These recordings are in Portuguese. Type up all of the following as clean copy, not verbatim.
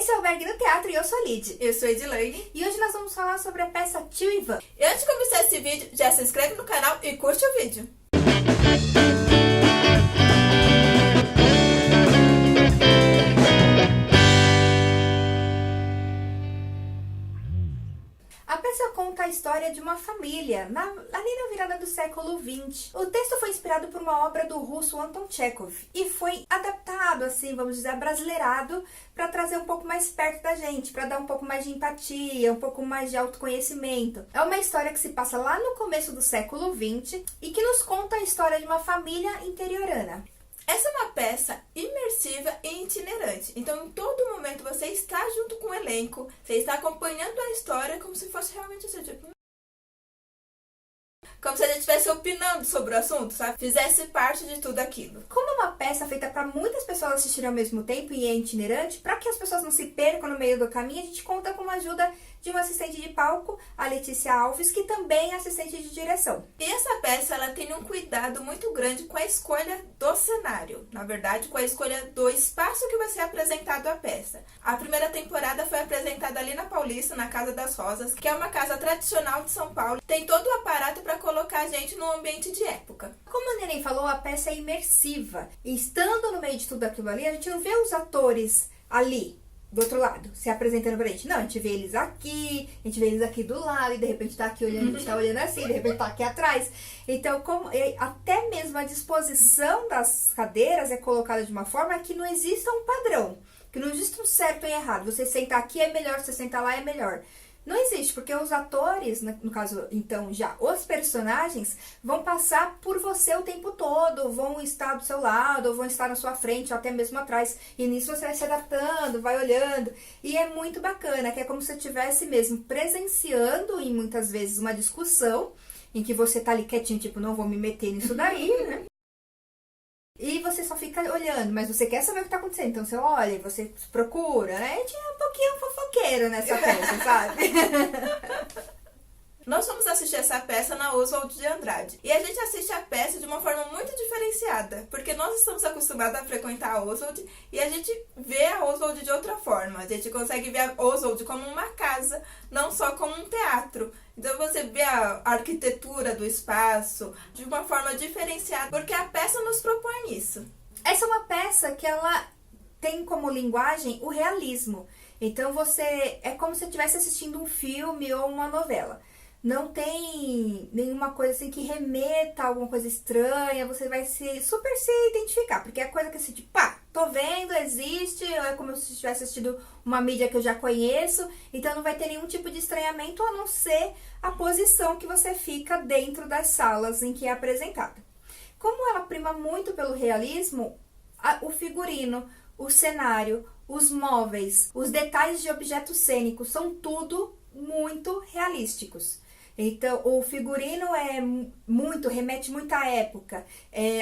Esse é o Berg no Teatro e eu sou a Lid. Eu sou a Edilane. E hoje nós vamos falar sobre a peça Tio Ivan. E antes de começar esse vídeo, já se inscreve no canal e curte o vídeo. A peça conta a história de uma família, ali na virada do século XX. O texto foi inspirado por uma obra do russo Anton Chekhov e foi adaptado, assim, vamos dizer, abrasileirado, para trazer um pouco mais perto da gente, para dar um pouco mais de empatia, um pouco mais de autoconhecimento. É uma história que se passa lá no começo do século XX e que nos conta a história de uma família interiorana. Essa é uma peça imersiva e itinerante. Então, em todo momento, você está junto com o elenco, você está acompanhando a história como se fosse realmente assim, tipo... Como se a gente estivesse opinando sobre o assunto, sabe? Fizesse parte de tudo aquilo. Como é uma peça feita para muitas pessoas assistirem ao mesmo tempo e é itinerante, para que as pessoas não se percam no meio do caminho, a gente conta com a ajuda de uma assistente de palco, a Letícia Alves, que também é assistente de direção. E essa peça, ela tem um cuidado muito grande com a escolha do cenário. Na verdade, com a escolha do espaço que vai ser apresentado a peça. A primeira temporada foi apresentada ali na Paulista, na Casa das Rosas, que é uma casa tradicional de São Paulo. Tem todo o aparato para colocar a gente num ambiente de época. Como a Neném falou, a peça é imersiva. E estando no meio de tudo aquilo ali, a gente não vê os atores ali, do outro lado, se apresentando pra gente. Não, a gente vê eles aqui, a gente vê eles aqui do lado, e de repente tá aqui olhando, a gente tá olhando assim, de repente tá aqui atrás. Então, até mesmo a disposição das cadeiras é colocada de uma forma que não exista um padrão, que não existe um certo e errado. Você sentar aqui é melhor, você sentar lá é melhor. Não existe, porque os atores, no caso, então, já os personagens, vão passar por você o tempo todo, vão estar do seu lado, ou vão estar na sua frente, ou até mesmo atrás. E nisso você vai se adaptando, vai olhando. E é muito bacana, que é como se você estivesse mesmo presenciando, e muitas vezes, uma discussão, em que você tá ali quietinho, tipo, não vou me meter nisso daí, né? E você só fica olhando, mas você quer saber o que tá acontecendo. Então você olha, você procura, né? A gente é um pouquinho fofoqueiro nessa peça, sabe? Nós vamos assistir essa peça na Oswald de Andrade. E a gente assiste a peça de uma forma muito diferenciada, porque nós estamos acostumados a frequentar a Oswald e a gente vê a Oswald de outra forma. A gente consegue ver a Oswald como uma casa, não só como um teatro. Então você vê a arquitetura do espaço de uma forma diferenciada, porque a peça nos propõe isso. Essa é uma peça que ela tem como linguagem o realismo. Então é como se você estivesse assistindo um filme ou uma novela. Não tem nenhuma coisa assim que remeta a alguma coisa estranha, você vai super se identificar, porque é coisa que assim, tipo, pá, tô vendo, existe, é como se tivesse assistido uma mídia que eu já conheço, então não vai ter nenhum tipo de estranhamento, a não ser a posição que você fica dentro das salas em que é apresentada. Como ela prima muito pelo realismo, o figurino, o cenário, os móveis, os detalhes de objetos cênicos são tudo muito realísticos. Então, o figurino remete muito à época.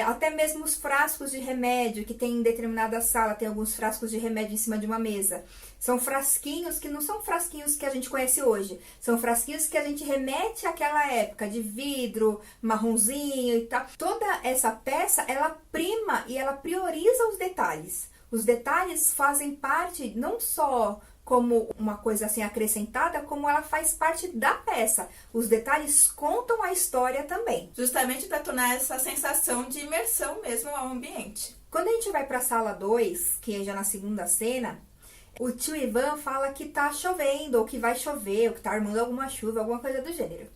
Até mesmo os frascos de remédio que tem em determinada sala, tem alguns frascos de remédio em cima de uma mesa. São frasquinhos que não são frasquinhos que a gente conhece hoje. São frasquinhos que a gente remete àquela época, de vidro, marronzinho e tal. Toda essa peça, ela prima e ela prioriza os detalhes. Os detalhes fazem parte não só como uma coisa assim acrescentada, como ela faz parte da peça. Os detalhes contam a história também. Justamente para tornar essa sensação de imersão mesmo ao ambiente. Quando a gente vai para a sala 2, que é já na segunda cena, o tio Ivan fala que tá chovendo, ou que vai chover, ou que tá armando alguma chuva, alguma coisa do gênero.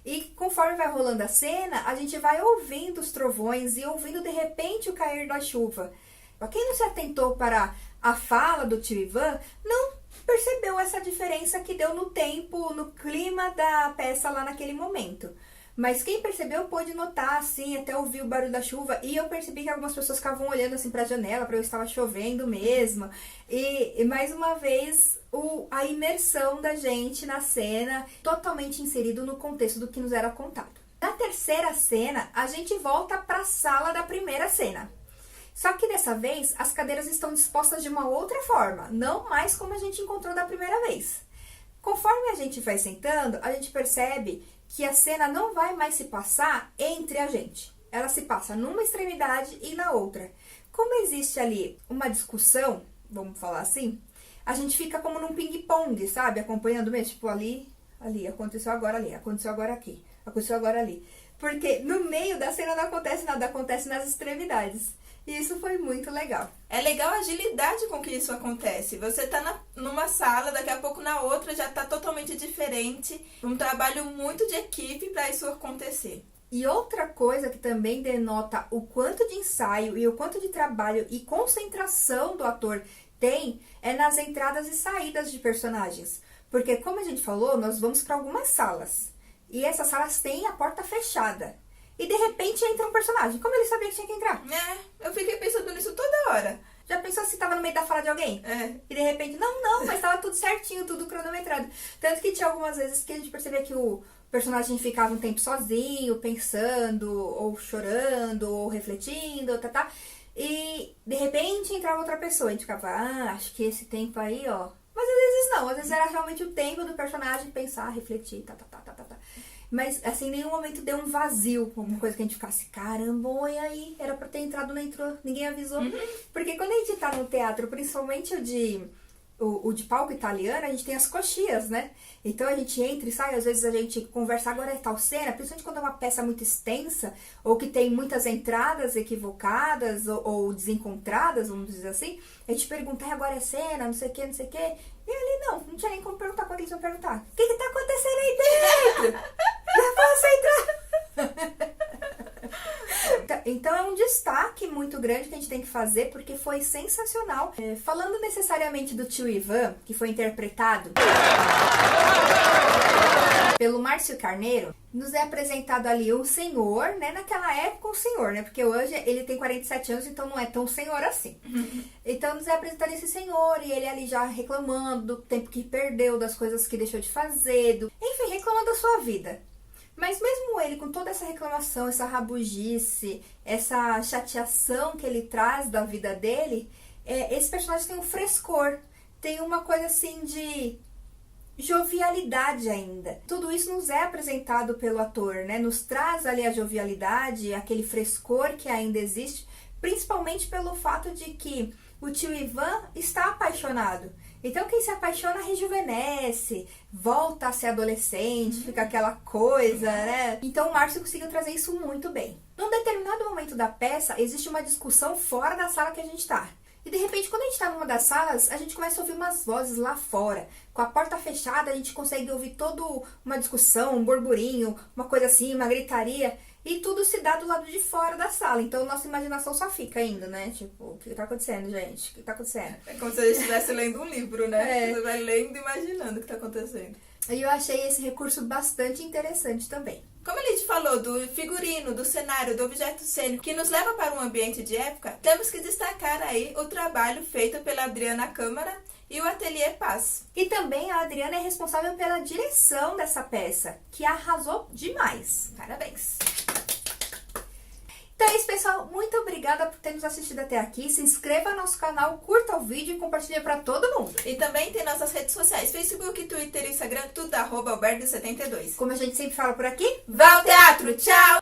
E conforme vai rolando a cena, a gente vai ouvindo os trovões e ouvindo de repente o cair da chuva. Para quem não se atentou para a fala do tio Ivan, não percebeu essa diferença que deu no tempo, no clima da peça lá naquele momento. Mas quem percebeu pôde notar, assim, até ouvir o barulho da chuva. E eu percebi que algumas pessoas ficavam olhando assim pra janela, para ver se estava chovendo mesmo. E mais uma vez, a imersão da gente na cena, totalmente inserido no contexto do que nos era contado. Na terceira cena, a gente volta para a sala da primeira cena. Só que dessa vez, as cadeiras estão dispostas de uma outra forma, não mais como a gente encontrou da primeira vez. Conforme a gente vai sentando, a gente percebe que a cena não vai mais se passar entre a gente. Ela se passa numa extremidade e na outra. Como existe ali uma discussão, vamos falar assim, a gente fica como num ping-pong, sabe? Acompanhando mesmo, tipo, ali, aconteceu agora ali, aconteceu agora aqui, aconteceu agora ali. Porque no meio da cena não acontece nada, acontece nas extremidades. E isso foi muito legal. É legal a agilidade com que isso acontece. Você tá numa sala, daqui a pouco na outra já tá totalmente diferente. Um trabalho muito de equipe para isso acontecer. E outra coisa que também denota o quanto de ensaio e o quanto de trabalho e concentração do ator tem é nas entradas e saídas de personagens. Porque, como a gente falou, nós vamos para algumas salas. E essas salas têm a porta fechada. E de repente entra um personagem. Como ele sabia que tinha que entrar? Eu fiquei pensando nisso toda hora. Já pensou se tava no meio da fala de alguém? E de repente, não, mas tava tudo certinho, tudo cronometrado. Tanto que tinha algumas vezes que a gente percebia que o personagem ficava um tempo sozinho, pensando, ou chorando, ou refletindo, e de repente entrava outra pessoa. A gente ficava, acho que esse tempo aí, ó. Mas às vezes não, às vezes era realmente o tempo do personagem pensar, refletir, Mas, assim, em nenhum momento deu um vazio, alguma coisa que a gente ficasse, caramba, e aí? Era pra ter entrado, não entrou, ninguém avisou. Porque quando a gente tá no teatro, principalmente o de palco italiano, a gente tem as coxias, né? Então a gente entra e sai, às vezes a gente conversa, agora é tal cena, principalmente quando é uma peça muito extensa, ou que tem muitas entradas equivocadas, ou desencontradas, vamos dizer assim, a gente pergunta, agora é cena, não sei o que, não sei o que. E ali não tinha nem como perguntar quando eles vão perguntar. O que tá acontecendo aí dentro? Já posso entrar? Então é um destaque muito grande que a gente tem que fazer, porque foi sensacional. Falando necessariamente do tio Ivan, que foi interpretado pelo Márcio Carneiro, nos é apresentado ali um senhor, né? Naquela época um senhor, né? Porque hoje ele tem 47 anos, então não é tão senhor assim. Então nos é apresentado esse senhor e ele ali já reclamando do tempo que perdeu, das coisas que deixou de fazer, enfim, reclamando da sua vida. Mas mesmo ele, com toda essa reclamação, essa rabugice, essa chateação que ele traz da vida dele, esse personagem tem um frescor, tem uma coisa assim de jovialidade ainda. Tudo isso nos é apresentado pelo ator, né? Nos traz ali a jovialidade, aquele frescor que ainda existe, principalmente pelo fato de que o tio Ivan está apaixonado. Então quem se apaixona rejuvenesce, volta a ser adolescente, fica aquela coisa, né? Então o Márcio conseguiu trazer isso muito bem. Num determinado momento da peça, existe uma discussão fora da sala que a gente tá. E de repente, quando a gente tá numa das salas, a gente começa a ouvir umas vozes lá fora. Com a porta fechada, a gente consegue ouvir toda uma discussão, um burburinho, uma coisa assim, uma gritaria. E tudo se dá do lado de fora da sala. Então, nossa imaginação só fica ainda, né? Tipo, o que tá acontecendo, gente? O que tá acontecendo? É como se a gente estivesse lendo um livro, né? Você vai lendo e imaginando o que tá acontecendo. E eu achei esse recurso bastante interessante também. Como a gente falou do figurino, do cenário, do objeto cênico que nos leva para um ambiente de época, temos que destacar aí o trabalho feito pela Adriana Câmara e o Ateliê Paz. E também a Adriana é responsável pela direção dessa peça, que arrasou demais. Parabéns! Então é isso, pessoal. Muito obrigada por ter nos assistido até aqui. Se inscreva no nosso canal, curta o vídeo e compartilhe para todo mundo. E também tem nossas redes sociais, Facebook, Twitter, Instagram, tudo @alberto72. Como a gente sempre fala por aqui, vá ao teatro! Tchau!